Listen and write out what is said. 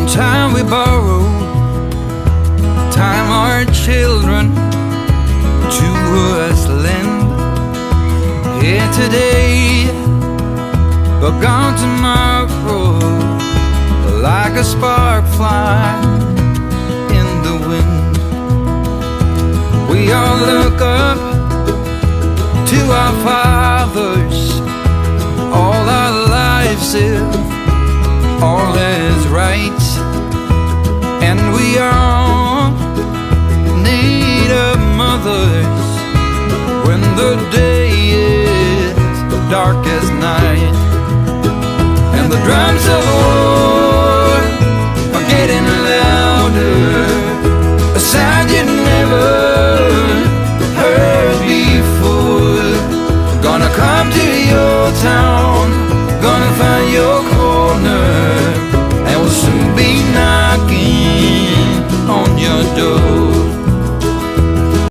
Time we borrow, time our children to us lend. Here today, but gone tomorrow, like a spark flying in the wind. We all look up to our fathers, all our lives if all is right. And we all need our mothers when the day is dark as night. And the drums of war are getting louder, a sound you never heard before. Gonna come to your town, gonna find your